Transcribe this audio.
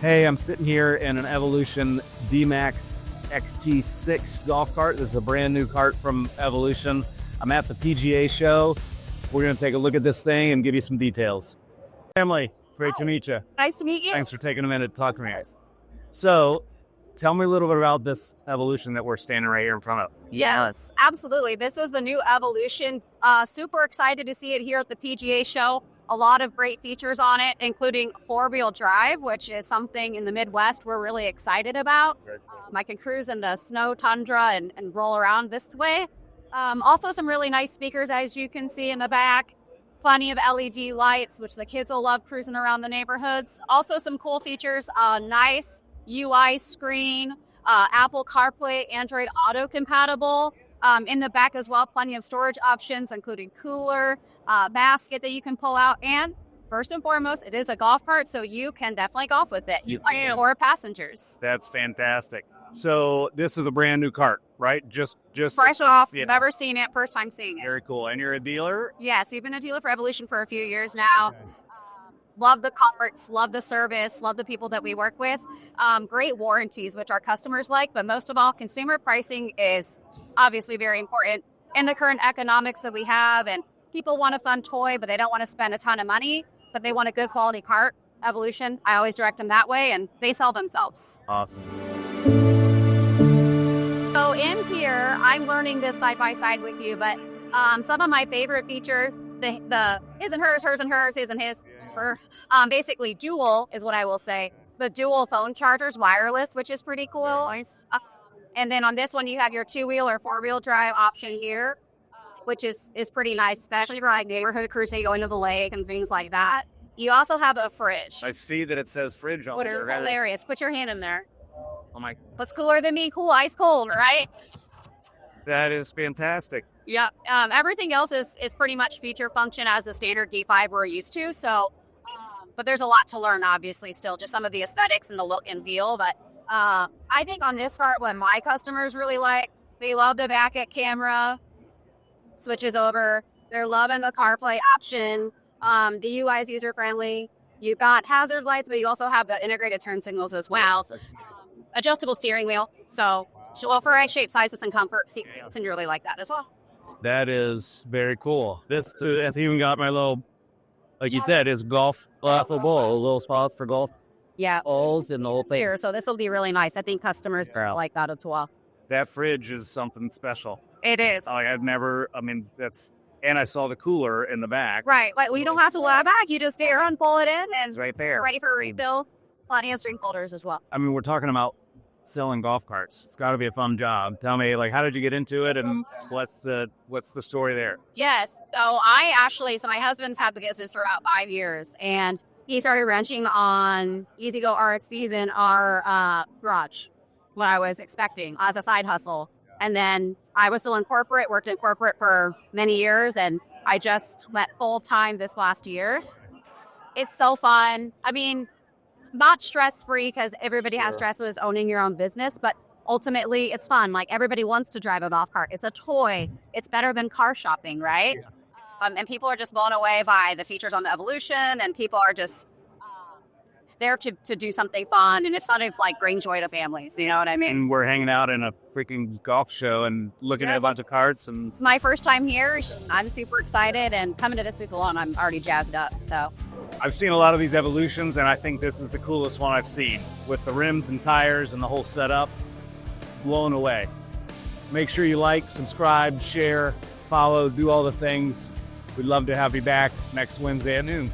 Hey, I'm sitting here in an Evolution D-Max XT6 golf cart. This is a brand new cart from Evolution. I'm at the PGA Show. We're going to take a look at this thing and give you some details. Family, great to meet you. Nice to meet you. Thanks for taking a minute to talk to me. So, tell me a little bit about this Evolution that we're standing right here in front of. Yes, absolutely. This is the new Evolution. Super excited to see it here at the PGA Show. A lot of great features on it, including four-wheel drive, which is something in the Midwest we're really excited about. I can cruise in the snow tundra and roll around this way. Also some really nice speakers, as you can see in the back. Plenty of LED lights, which the kids will love cruising around the neighborhoods. Also some cool features, nice UI screen, Apple CarPlay, Android Auto compatible. In the back as well, plenty of storage options, including cooler, basket that you can pull out. And first and foremost, it is a golf cart, so you can definitely golf with it. You can. Or passengers. That's fantastic. So this is a brand new cart, right? Just Fresh off, never seen it, first time seeing it. Very cool. And you're a dealer? Yes, we've been a dealer for Evolution for a few years now. Okay. Love the carts, love the service, love the people that we work with. Great warranties, which our customers like, but most of all, consumer pricing is obviously very important in the current economics that we have. And people want a fun toy, but they don't want to spend a ton of money, but they want a good quality cart. Evolution, I always direct them that way, and they sell themselves. Awesome. So in here, I'm learning this side by side with you, but some of my favorite features, the his and hers, hers and hers, his and his, for basically dual is what I will say. The dual phone chargers, wireless, which is pretty cool. Nice. And then on this one, you have your two-wheel or four-wheel drive option here, which is pretty nice, especially for like neighborhood cruising, going to the lake and things like that. You also have a fridge. I see that it says fridge on it. Which is hilarious. Put your hand in there. Oh my. What's cooler than me? Cool, ice cold, right? That is fantastic. Yeah. Everything else is pretty much feature function as the standard D5 we're used to. So, but there's a lot to learn, obviously, still. Just some of the aesthetics and the look and feel. But I think on this cart, what my customers really like, they love the back at camera, switches over. They're loving the CarPlay option. The UI is user-friendly. You've got hazard lights, but you also have the integrated turn signals as well. Adjustable steering wheel. So, she'll for shape, sizes, and comfort. And you really like that as well. That is very cool. This has even got my little, like you said, is golf ball, little spots for golf. Yeah. Balls and the whole thing. Here, so this will be really nice. I think customers like that as well. That fridge is something special. It is. Like and I saw the cooler in the back. Right. Like, we don't have to lie back. You just there and pull it in, and it's right there. Ready for a refill. Plenty of drink holders as well. I mean, we're talking about selling golf carts. It's got to be a fun job. Tell me, like, how did you get into it, and what's the story there? Yes. So my husband's had the business for about 5 years, and he started wrenching on EasyGo RXVs in our garage, what I was expecting as a side hustle. And then I was still in corporate, worked in corporate for many years, and I just went full time this last year. It's so fun. I mean, not stress-free, because everybody has stress with owning your own business, but ultimately it's fun. Like, everybody wants to drive a golf cart. It's a toy. It's better than car shopping, right? Yeah. And people are just blown away by the features on the Evolution, and people are just there to do something fun, and it's sort of like bring joy to families, you know what I mean? And we're hanging out in a freaking golf show and looking at a bunch of carts. And it's my first time here. I'm super excited, and coming to this week alone, I'm already jazzed up, so. I've seen a lot of these Evolutions, and I think this is the coolest one I've seen. With the rims and tires and the whole setup, blown away. Make sure you like, subscribe, share, follow, do all the things. We'd love to have you back next Wednesday at noon.